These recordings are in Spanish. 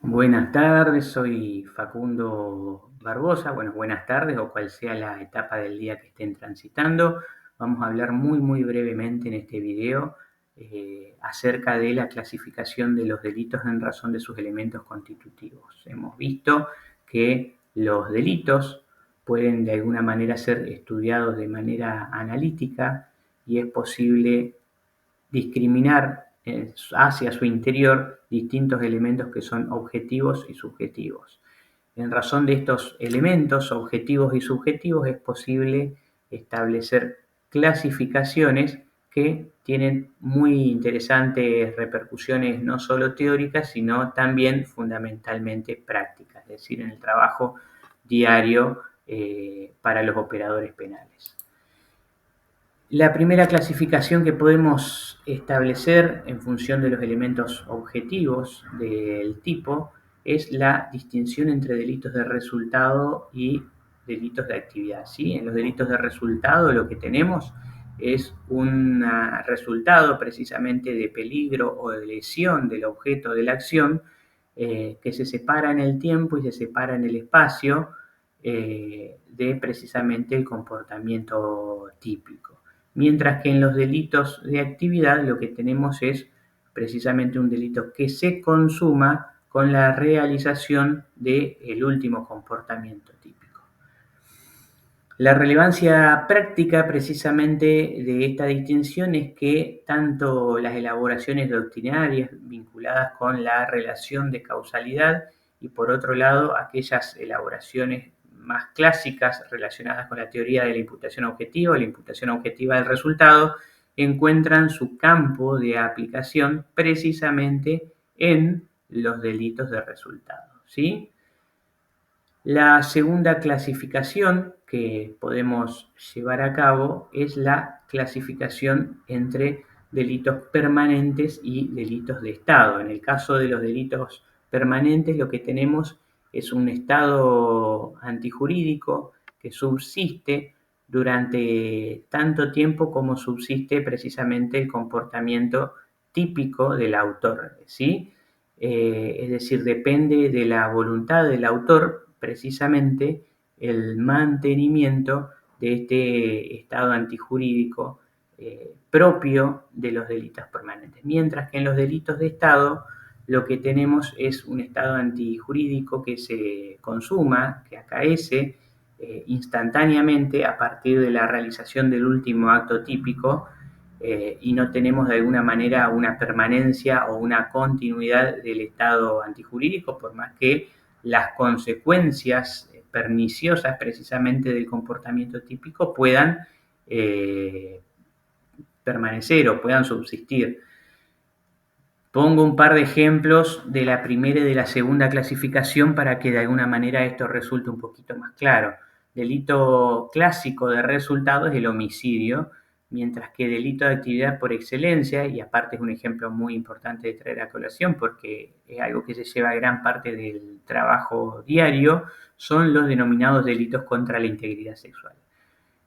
Buenas tardes, soy Facundo Barbosa. Bueno, buenas tardes o cual sea la etapa del día que estén transitando. Vamos a hablar muy brevemente en este video acerca de la clasificación de los delitos en razón de sus elementos constitutivos. Hemos visto que los delitos pueden de alguna manera ser estudiados de manera analítica y es posible discriminar hacia su interior distintos elementos que son objetivos y subjetivos. En razón de estos elementos objetivos y subjetivos es posible establecer clasificaciones que tienen muy interesantes repercusiones no solo teóricas, sino también fundamentalmente prácticas, es decir, en el trabajo diario para los operadores penales. La primera clasificación que podemos establecer en función de los elementos objetivos del tipo es la distinción entre delitos de resultado y delitos de actividad. ¿Sí? En los delitos de resultado lo que tenemos es un resultado precisamente de peligro o de lesión del objeto de la acción que se separa en el tiempo y se separa en el espacio de precisamente el comportamiento típico. Mientras que en los delitos de actividad lo que tenemos es precisamente un delito que se consuma con la realización del último comportamiento típico. La relevancia práctica precisamente de esta distinción es que tanto las elaboraciones doctrinarias vinculadas con la relación de causalidad y por otro lado aquellas elaboraciones más clásicas relacionadas con la teoría de la imputación objetiva del resultado encuentran su campo de aplicación precisamente en los delitos de resultado, ¿sí? La segunda clasificación que podemos llevar a cabo es la clasificación entre delitos permanentes y delitos de Estado. En el caso de los delitos permanentes lo que tenemos es un estado antijurídico que subsiste durante tanto tiempo como subsiste precisamente el comportamiento típico del autor, ¿sí? Es decir, depende de la voluntad del autor precisamente el mantenimiento de este estado antijurídico propio de los delitos permanentes. Mientras que en los delitos de Estado lo que tenemos es un estado antijurídico que se consuma, que acaece instantáneamente a partir de la realización del último acto típico y no tenemos de alguna manera una permanencia o una continuidad del estado antijurídico, por más que las consecuencias perniciosas precisamente del comportamiento típico puedan permanecer o puedan subsistir. Pongo un par de ejemplos de la primera y de la segunda clasificación para que de alguna manera esto resulte un poquito más claro. Delito clásico de resultado es el homicidio, mientras que delito de actividad por excelencia, y aparte es un ejemplo muy importante de traer a colación porque es algo que se lleva gran parte del trabajo diario, son los denominados delitos contra la integridad sexual.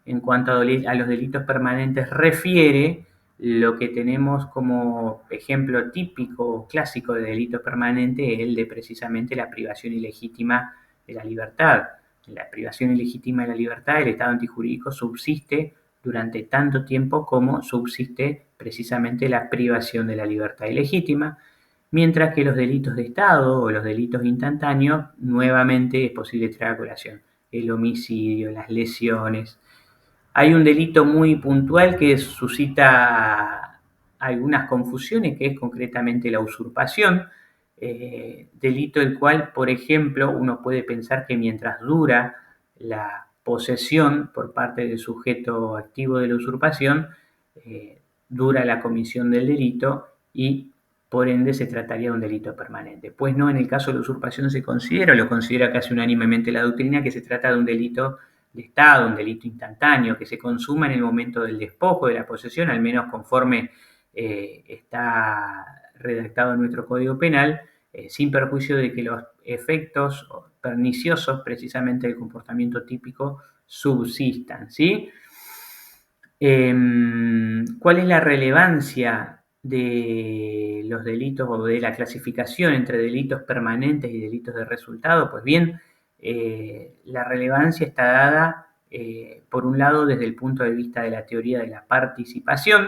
En cuanto a los delitos permanentes refiere, lo que tenemos como ejemplo típico clásico de delito permanente es el de precisamente la privación ilegítima de la libertad. En la privación ilegítima de la libertad, el estado antijurídico subsiste durante tanto tiempo como subsiste precisamente la privación de la libertad ilegítima, mientras que los delitos de Estado o los delitos instantáneos, nuevamente es posible traer a colación el homicidio, las lesiones. Hay un delito muy puntual que suscita algunas confusiones, que es concretamente la usurpación, delito el cual, por ejemplo, uno puede pensar que mientras dura la posesión por parte del sujeto activo de la usurpación, dura la comisión del delito y por ende se trataría de un delito permanente. Pues no, en el caso de la usurpación se considera, lo considera casi unánimemente la doctrina, que se trata de un delito de Estado, un delito instantáneo, que se consuma en el momento del despojo de la posesión, al menos conforme está redactado en nuestro Código Penal, sin perjuicio de que los efectos perniciosos precisamente del comportamiento típico subsistan, ¿sí? ¿Cuál es la relevancia de los delitos o de la clasificación entre delitos permanentes y delitos de resultado, pues bien, la relevancia está dada, por un lado, desde el punto de vista de la teoría de la participación,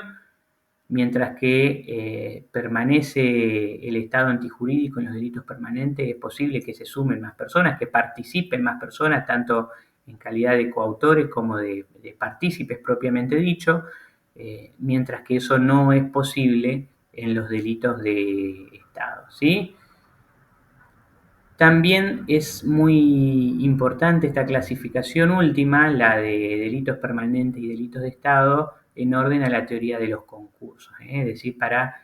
mientras que permanece el estado antijurídico en los delitos permanentes, es posible que se sumen más personas, que participen más personas, tanto en calidad de coautores como de partícipes propiamente dicho, mientras que eso no es posible en los delitos de Estado, ¿sí? También es muy importante esta clasificación última, la de delitos permanentes y delitos de Estado, en orden a la teoría de los concursos, es decir, para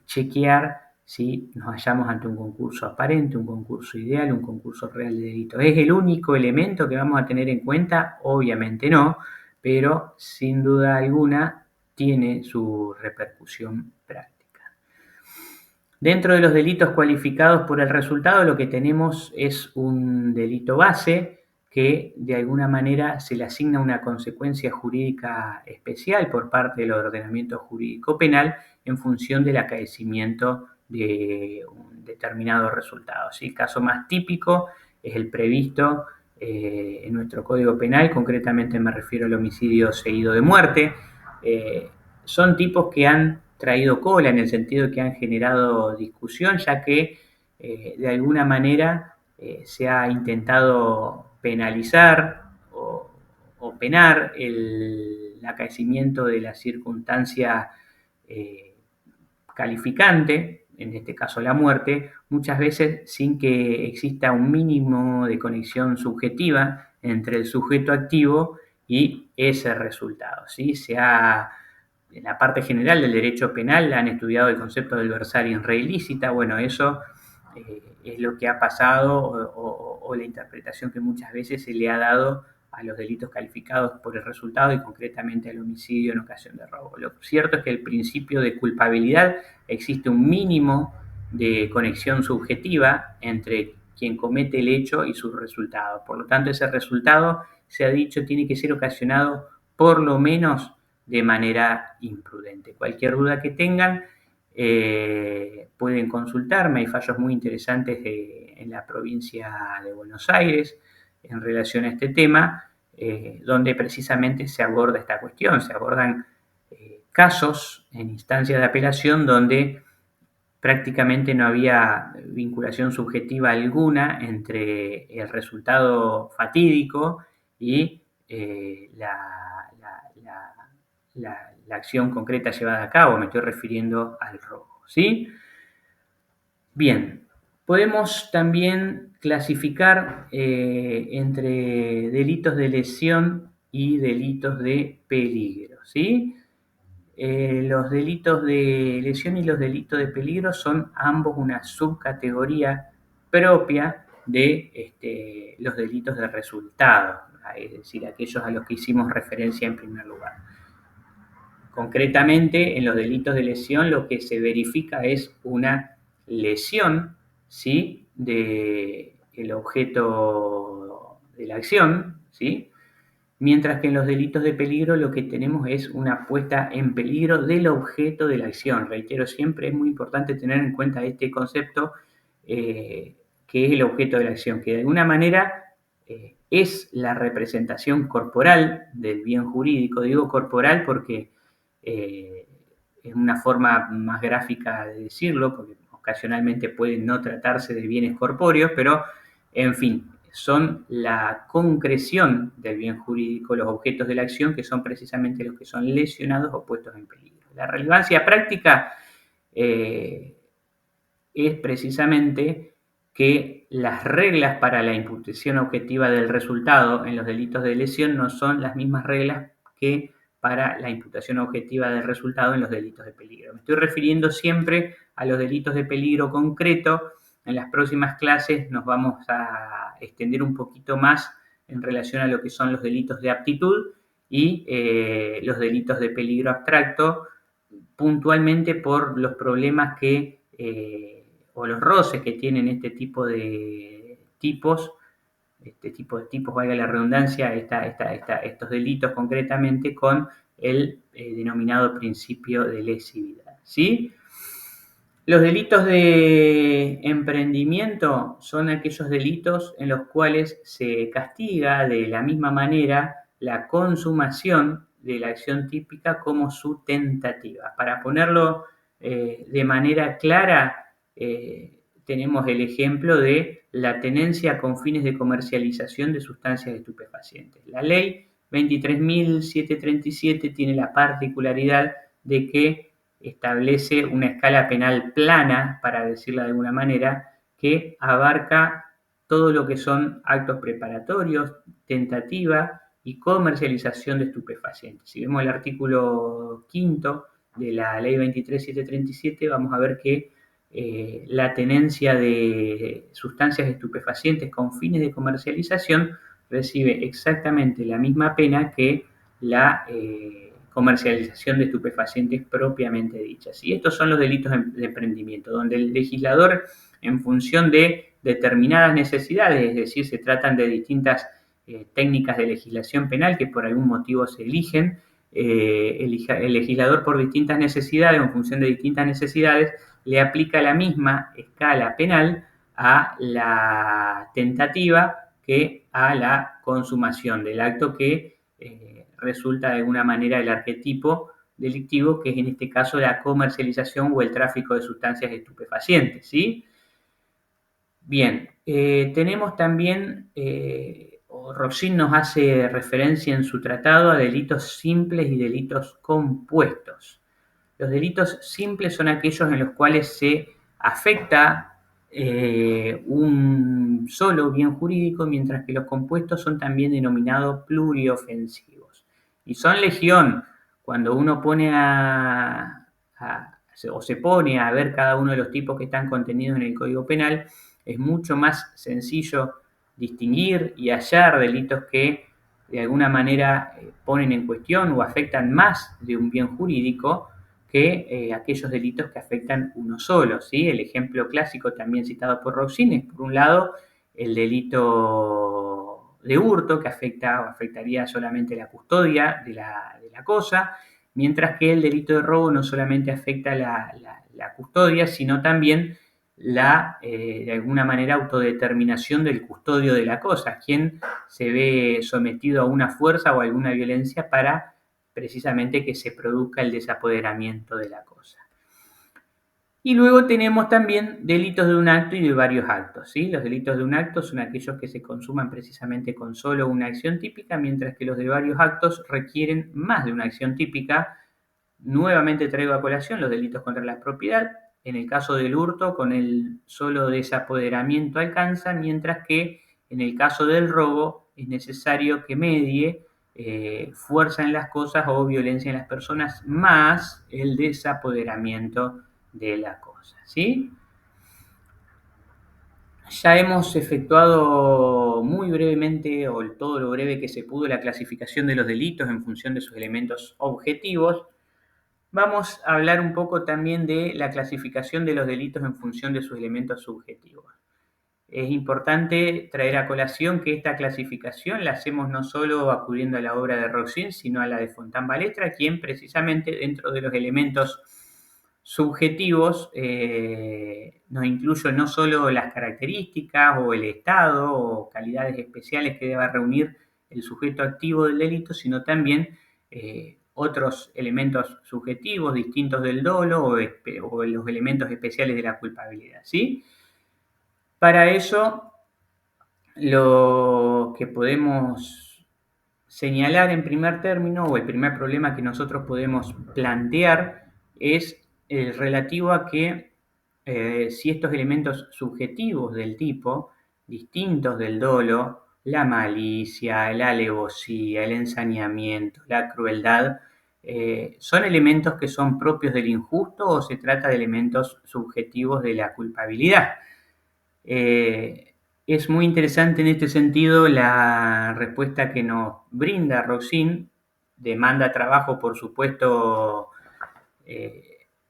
chequear si nos hallamos ante un concurso aparente, un concurso ideal, un concurso real de delitos. ¿Es el único elemento que vamos a tener en cuenta? Obviamente no, pero sin duda alguna tiene su repercusión práctica. Dentro de los delitos cualificados por el resultado, lo que tenemos es un delito base que de alguna manera se le asigna una consecuencia jurídica especial por parte del ordenamiento jurídico penal en función del acaecimiento de un determinado resultado, ¿sí? El caso más típico es el previsto en nuestro Código Penal, concretamente me refiero al homicidio seguido de muerte. Son tipos que han traído cola en el sentido de que han generado discusión, ya que de alguna manera se ha intentado penalizar o penar el acaecimiento de la circunstancia calificante, en este caso la muerte, muchas veces sin que exista un mínimo de conexión subjetiva entre el sujeto activo y ese resultado, ¿sí? En la parte general del derecho penal han estudiado el concepto del versario en re ilícita, bueno, eso es lo que ha pasado o la interpretación que muchas veces se le ha dado a los delitos calificados por el resultado y concretamente al homicidio en ocasión de robo. Lo cierto es que el principio de culpabilidad existe un mínimo de conexión subjetiva entre quien comete el hecho y su resultado. Por lo tanto, ese resultado, se ha dicho, tiene que ser ocasionado por lo menos de manera imprudente. Cualquier duda que tengan, pueden consultarme. Hay fallos muy interesantes en la provincia de Buenos Aires en relación a este tema, donde precisamente se aborda esta cuestión. Se abordan casos en instancias de apelación donde prácticamente no había vinculación subjetiva alguna entre el resultado fatídico y la acción concreta llevada a cabo. Me estoy refiriendo al robo, ¿sí? Bien, podemos también clasificar entre delitos de lesión y delitos de peligro, ¿sí? Los delitos de lesión y los delitos de peligro son ambos una subcategoría propia de los delitos de resultado, es decir, aquellos a los que hicimos referencia en primer lugar. Concretamente, en los delitos de lesión lo que se verifica es una lesión, ¿sí?, del objeto de la acción, ¿sí?, mientras que en los delitos de peligro lo que tenemos es una puesta en peligro del objeto de la acción. Reitero, siempre es muy importante tener en cuenta este concepto que es el objeto de la acción, que de alguna manera es la representación corporal del bien jurídico. Digo corporal porque es una forma más gráfica de decirlo, porque ocasionalmente puede no tratarse de bienes corpóreos, pero en fin, son la concreción del bien jurídico, los objetos de la acción, que son precisamente los que son lesionados o puestos en peligro. La relevancia práctica es precisamente que las reglas para la imputación objetiva del resultado en los delitos de lesión no son las mismas reglas que para la imputación objetiva del resultado en los delitos de peligro. Me estoy refiriendo siempre a los delitos de peligro concreto. En las próximas clases nos vamos a extender un poquito más en relación a lo que son los delitos de aptitud y los delitos de peligro abstracto, puntualmente por los problemas que o los roces que tienen este tipo de tipos, valga la redundancia, estos delitos concretamente con el denominado principio de lesividad, ¿sí? Los delitos de emprendimiento son aquellos delitos en los cuales se castiga de la misma manera la consumación de la acción típica como su tentativa. Para ponerlo de manera clara, tenemos el ejemplo de la tenencia con fines de comercialización de sustancias estupefacientes. La ley 23.737 tiene la particularidad de que establece una escala penal plana, para decirlo de alguna manera, que abarca todo lo que son actos preparatorios, tentativa y comercialización de estupefacientes. Si vemos el artículo 5 de la ley 23.737, vamos a ver que la tenencia de sustancias estupefacientes con fines de comercialización recibe exactamente la misma pena que la comercialización de estupefacientes propiamente dichas. Y estos son los delitos de emprendimiento, donde el legislador, en función de determinadas necesidades, es decir, se tratan de distintas técnicas de legislación penal que por algún motivo se eligen, el legislador por distintas necesidades, en función de distintas necesidades, le aplica la misma escala penal a la tentativa que a la consumación del acto que resulta de alguna manera el arquetipo delictivo, que es en este caso la comercialización o el tráfico de sustancias estupefacientes, ¿sí? Bien, tenemos también, Roxin nos hace referencia en su tratado a delitos simples y delitos compuestos. Los delitos simples son aquellos en los cuales se afecta un solo bien jurídico, mientras que los compuestos son también denominados pluriofensivos. Y son legión. Cuando uno pone o se pone a ver cada uno de los tipos que están contenidos en el Código Penal, es mucho más sencillo distinguir y hallar delitos que de alguna manera ponen en cuestión o afectan más de un bien jurídico que aquellos delitos que afectan uno solo, ¿sí? El ejemplo clásico también citado por Roxin es, por un lado, el delito de hurto, que afectaría solamente la custodia de la cosa, mientras que el delito de robo no solamente afecta la custodia, sino también de alguna manera, autodeterminación del custodio de la cosa, quien se ve sometido a una fuerza o a alguna violencia para precisamente que se produzca el desapoderamiento de la cosa. Y luego tenemos también delitos de un acto y de varios actos, ¿sí? Los delitos de un acto son aquellos que se consuman precisamente con solo una acción típica, mientras que los de varios actos requieren más de una acción típica. Nuevamente traigo a colación los delitos contra la propiedad. En el caso del hurto, con el solo desapoderamiento alcanza, mientras que en el caso del robo es necesario que medie fuerza en las cosas o violencia en las personas, más el desapoderamiento de la cosa, ¿sí? Ya hemos efectuado muy brevemente, o todo lo breve que se pudo, la clasificación de los delitos en función de sus elementos objetivos. Vamos a hablar un poco también de la clasificación de los delitos en función de sus elementos subjetivos. Es importante traer a colación que esta clasificación la hacemos no solo acudiendo a la obra de Roxin, sino a la de Fontán Balestra, quien precisamente dentro de los elementos subjetivos nos incluye no solo las características o el estado o calidades especiales que deba reunir el sujeto activo del delito, sino también otros elementos subjetivos distintos del dolo o los elementos especiales de la culpabilidad, ¿sí? Para eso, lo que podemos señalar en primer término, o el primer problema que nosotros podemos plantear, es el relativo a que si estos elementos subjetivos del tipo, distintos del dolo, la malicia, la alevosía, el ensañamiento, la crueldad, ¿son elementos que son propios del injusto o se trata de elementos subjetivos de la culpabilidad? Es muy interesante en este sentido la respuesta que nos brinda Roxin. Demanda trabajo, por supuesto,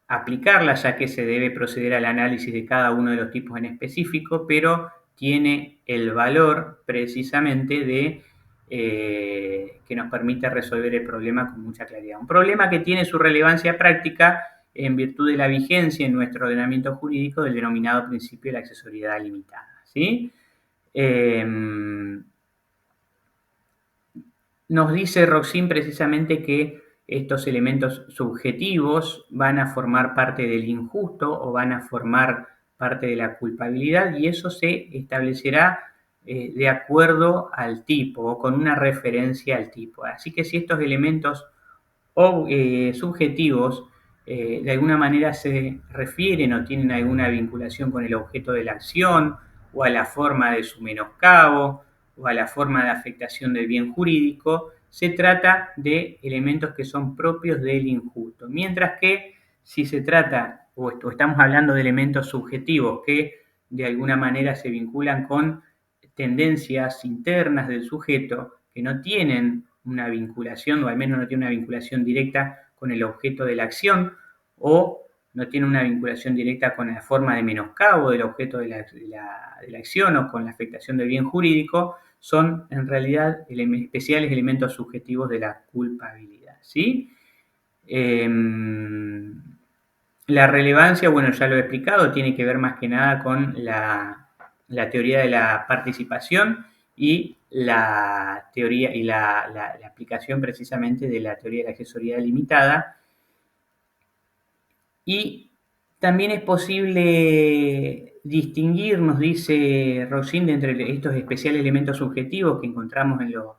aplicarla, ya que se debe proceder al análisis de cada uno de los tipos en específico, pero tiene el valor precisamente de que nos permite resolver el problema con mucha claridad. Un problema que tiene su relevancia práctica en virtud de la vigencia en nuestro ordenamiento jurídico del denominado principio de la accesoriedad limitada, ¿sí? Nos dice Roxin precisamente que estos elementos subjetivos van a formar parte del injusto o van a formar parte de la culpabilidad, y eso se establecerá de acuerdo al tipo o con una referencia al tipo. Así que si estos elementos subjetivos de alguna manera se refieren o tienen alguna vinculación con el objeto de la acción, o a la forma de su menoscabo, o a la forma de afectación del bien jurídico, se trata de elementos que son propios del injusto. Mientras que si se trata, o estamos hablando de elementos subjetivos que de alguna manera se vinculan con tendencias internas del sujeto, que no tienen una vinculación, o al menos no tienen una vinculación directa con el objeto de la acción, o no tiene una vinculación directa con la forma de menoscabo del objeto de la acción o con la afectación del bien jurídico, son en realidad especiales elementos subjetivos de la culpabilidad, ¿sí? La relevancia, bueno, ya lo he explicado, tiene que ver más que nada con la teoría de la participación y la teoría y la aplicación precisamente de la teoría de la accesoriedad limitada. Y también es posible distinguir, nos dice Roxin, entre estos especiales elementos subjetivos que encontramos en los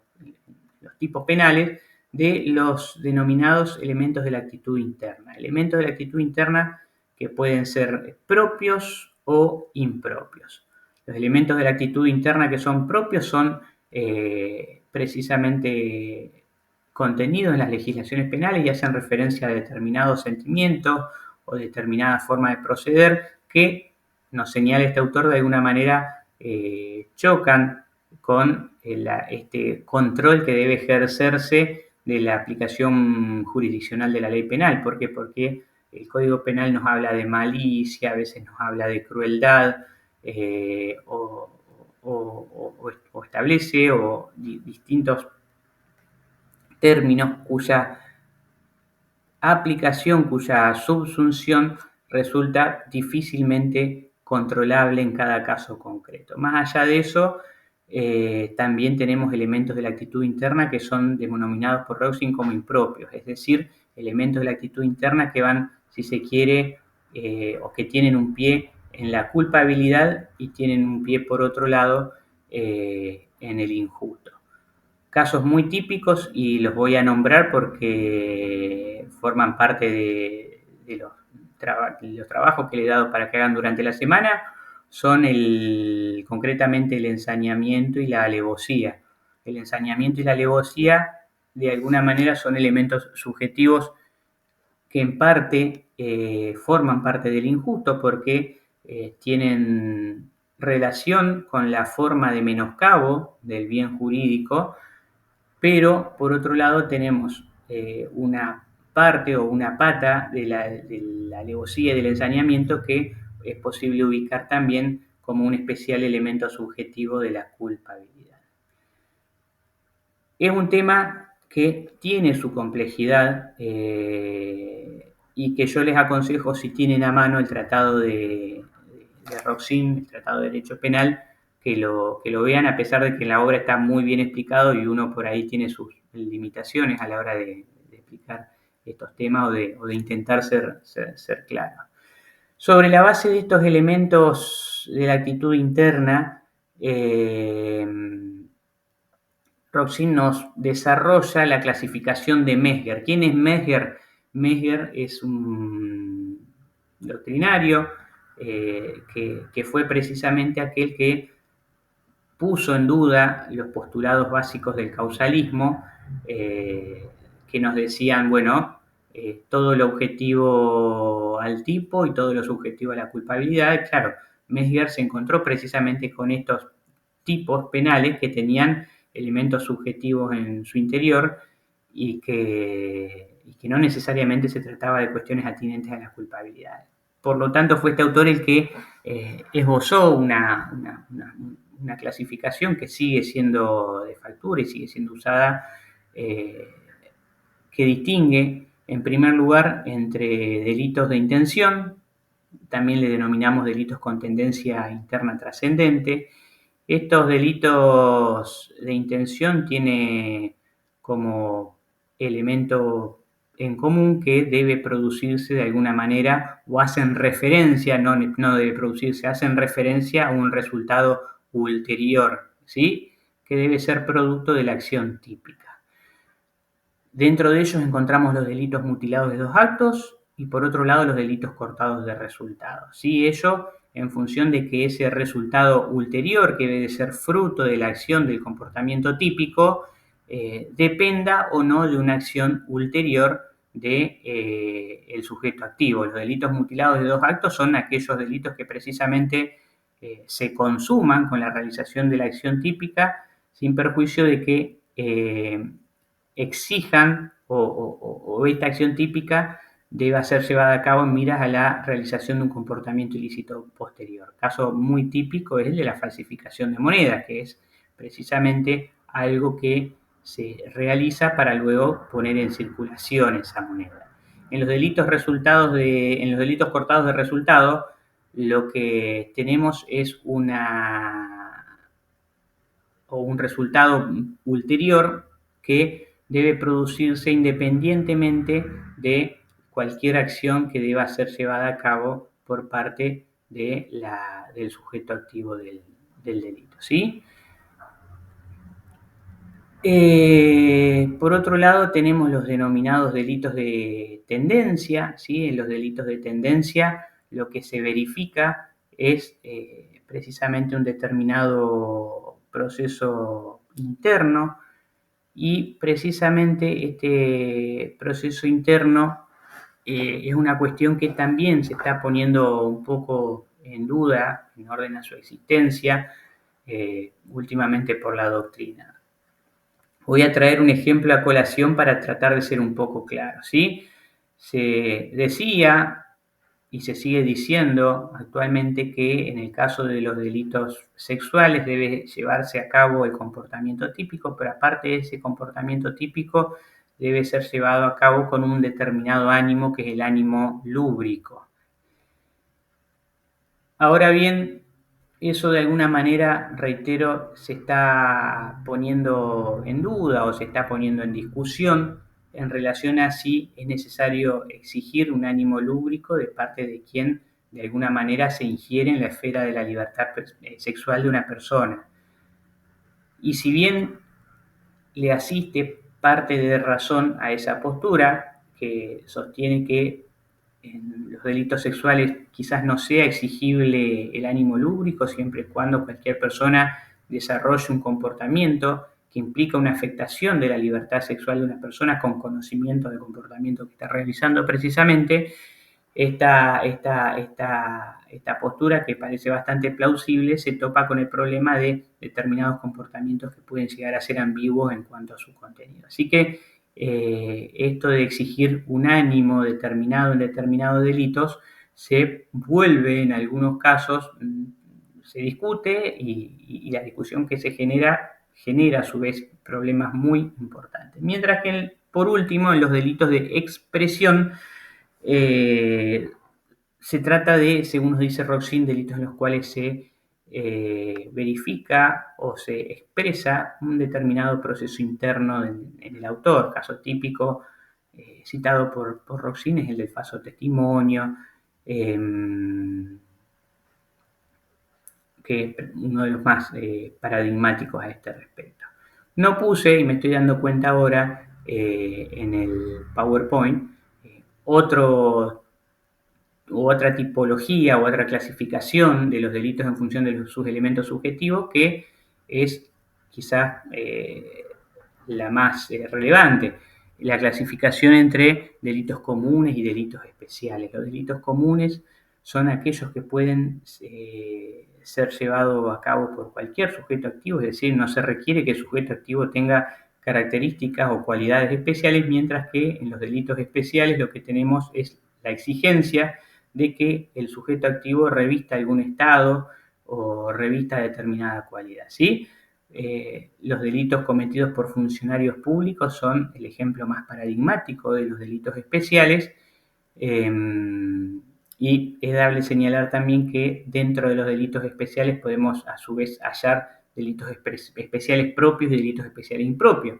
tipos penales, de los denominados elementos de la actitud interna. Elementos de la actitud interna que pueden ser propios o impropios. Los elementos de la actitud interna que son propios son precisamente contenidos en las legislaciones penales y hacen referencia a determinados sentimientos o determinada forma de proceder que, nos señala este autor, de alguna manera chocan con este control que debe ejercerse de la aplicación jurisdiccional de la ley penal. ¿Por qué? Porque el Código Penal nos habla de malicia, a veces nos habla de crueldad, o establece distintos términos cuya aplicación, cuya subsunción resulta difícilmente controlable en cada caso concreto. Más allá de eso, también tenemos elementos de la actitud interna que son denominados por Roxin como impropios, es decir, elementos de la actitud interna que van, si se quiere, o que tienen un pie en la culpabilidad y tienen un pie, por otro lado, en el injusto. Casos muy típicos, y los voy a nombrar porque forman parte de los trabajos que les he dado para que hagan durante la semana, son concretamente el ensañamiento y la alevosía. El ensañamiento y la alevosía, de alguna manera, son elementos subjetivos que en parte forman parte del injusto porque tienen relación con la forma de menoscabo del bien jurídico, pero por otro lado tenemos una parte o una pata de la alevosía y del ensañamiento que es posible ubicar también como un especial elemento subjetivo de la culpabilidad. Es un tema que tiene su complejidad y que yo les aconsejo, si tienen a mano el tratado de Roxin, el tratado de Derecho Penal, que lo vean, a pesar de que la obra está muy bien explicado y uno por ahí tiene sus limitaciones a la hora de explicar estos temas o de intentar ser claro. Sobre la base de estos elementos de la actitud interna, Roxin nos desarrolla la clasificación de Mesger. ¿Quién es Mesger? Mesger es un doctrinario que fue precisamente aquel que puso en duda los postulados básicos del causalismo, que nos decían, bueno, todo lo objetivo al tipo y todo lo subjetivo a la culpabilidad. Claro, Mesger se encontró precisamente con estos tipos penales que tenían elementos subjetivos en su interior y que no necesariamente se trataba de cuestiones atinentes a la culpabilidad. Por lo tanto, fue este autor el que esbozó una clasificación que sigue siendo de factura y sigue siendo usada, que distingue en primer lugar, entre delitos de intención, también le denominamos delitos con tendencia interna trascendente. Estos delitos de intención tienen como elemento en común que debe producirse de alguna manera, o hacen referencia, no debe producirse, hacen referencia a un resultado ulterior, ¿sí? Que debe ser producto de la acción típica. Dentro de ellos encontramos los delitos mutilados de dos actos y por otro lado los delitos cortados de resultados. ¿Sí? Ello en función de que ese resultado ulterior, que debe ser fruto de la acción del comportamiento típico, dependa o no de una acción ulterior del sujeto activo. Los delitos mutilados de dos actos son aquellos delitos que precisamente se consuman con la realización de la acción típica sin perjuicio de que exijan o esta acción típica deba ser llevada a cabo en miras a la realización de un comportamiento ilícito posterior. Caso muy típico es el de la falsificación de monedas, que es precisamente algo que se realiza para luego poner en circulación esa moneda. En los delitos cortados de resultado, lo que tenemos es un resultado ulterior que debe producirse independientemente de cualquier acción que deba ser llevada a cabo por parte del sujeto activo del delito, ¿sí? Por otro lado, tenemos los denominados delitos de tendencia, ¿sí? En los delitos de tendencia lo que se verifica es precisamente un determinado proceso interno y precisamente este proceso interno es una cuestión que también se está poniendo un poco en duda en orden a su existencia últimamente por la doctrina. Voy a traer un ejemplo a colación para tratar de ser un poco claro, ¿sí? Se decía y se sigue diciendo actualmente que en el caso de los delitos sexuales debe llevarse a cabo el comportamiento típico, pero aparte de ese comportamiento típico debe ser llevado a cabo con un determinado ánimo que es el ánimo lúbrico. Ahora bien, eso de alguna manera, reitero, se está poniendo en duda o se está poniendo en discusión en relación a si es necesario exigir un ánimo lúbrico de parte de quien de alguna manera se ingiere en la esfera de la libertad sexual de una persona. Y si bien le asiste parte de razón a esa postura, que sostiene que en los delitos sexuales quizás no sea exigible el ánimo lúbrico siempre y cuando cualquier persona desarrolle un comportamiento que implica una afectación de la libertad sexual de una persona con conocimiento del comportamiento que está realizando precisamente. Esta postura, que parece bastante plausible, se topa con el problema de determinados comportamientos que pueden llegar a ser ambiguos en cuanto a su contenido. Así que esto de exigir un ánimo determinado en determinados delitos se vuelve en algunos casos, se discute y la discusión que se genera a su vez problemas muy importantes. Mientras que por último en los delitos de expresión se trata de, según nos dice Roxin, delitos en los cuales se verifica o se expresa un determinado proceso interno en el autor. Caso típico citado por Roxin es el del falso testimonio, que es uno de los más paradigmáticos a este respecto. No puse, y me estoy dando cuenta ahora en el PowerPoint, otra tipología o otra clasificación de los delitos en función de sus elementos subjetivos que es quizás la más relevante, la clasificación entre delitos comunes y delitos especiales. Los delitos comunes son aquellos que pueden ser llevados a cabo por cualquier sujeto activo, es decir, no se requiere que el sujeto activo tenga características o cualidades especiales, mientras que en los delitos especiales lo que tenemos es la exigencia de que el sujeto activo revista algún estado o revista determinada cualidad, ¿sí? Los delitos cometidos por funcionarios públicos son el ejemplo más paradigmático de los delitos especiales. Y es dable señalar también que dentro de los delitos especiales podemos a su vez hallar delitos especiales propios y delitos especiales impropios.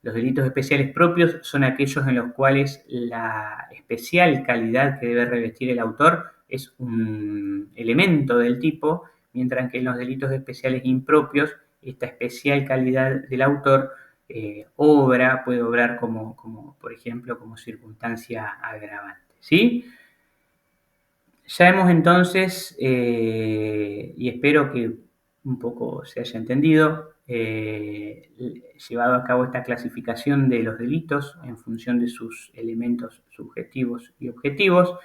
Los delitos especiales propios son aquellos en los cuales la especial calidad que debe revestir el autor es un elemento del tipo, mientras que en los delitos especiales impropios esta especial calidad del autor puede obrar como, por ejemplo, como circunstancia agravante, ¿sí? Ya hemos entonces, y espero que un poco se haya entendido, llevado a cabo esta clasificación de los delitos en función de sus elementos subjetivos y objetivos.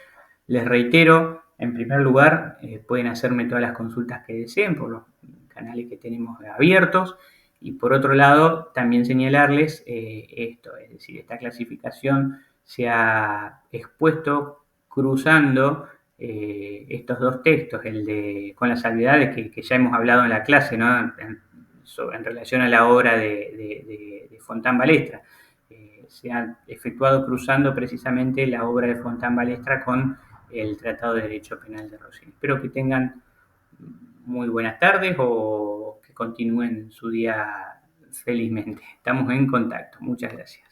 Les reitero, en primer lugar, pueden hacerme todas las consultas que deseen por los canales que tenemos abiertos. Y por otro lado, también señalarles esto, es decir, esta clasificación se ha expuesto cruzando estos dos textos, con las salvedades que ya hemos hablado en la clase, ¿no? En relación a la obra de Fontán Balestra. Se ha efectuado cruzando precisamente la obra de Fontán Balestra con el Tratado de Derecho Penal de Rossini. Espero que tengan muy buenas tardes o que continúen su día felizmente. Estamos en contacto. Muchas gracias.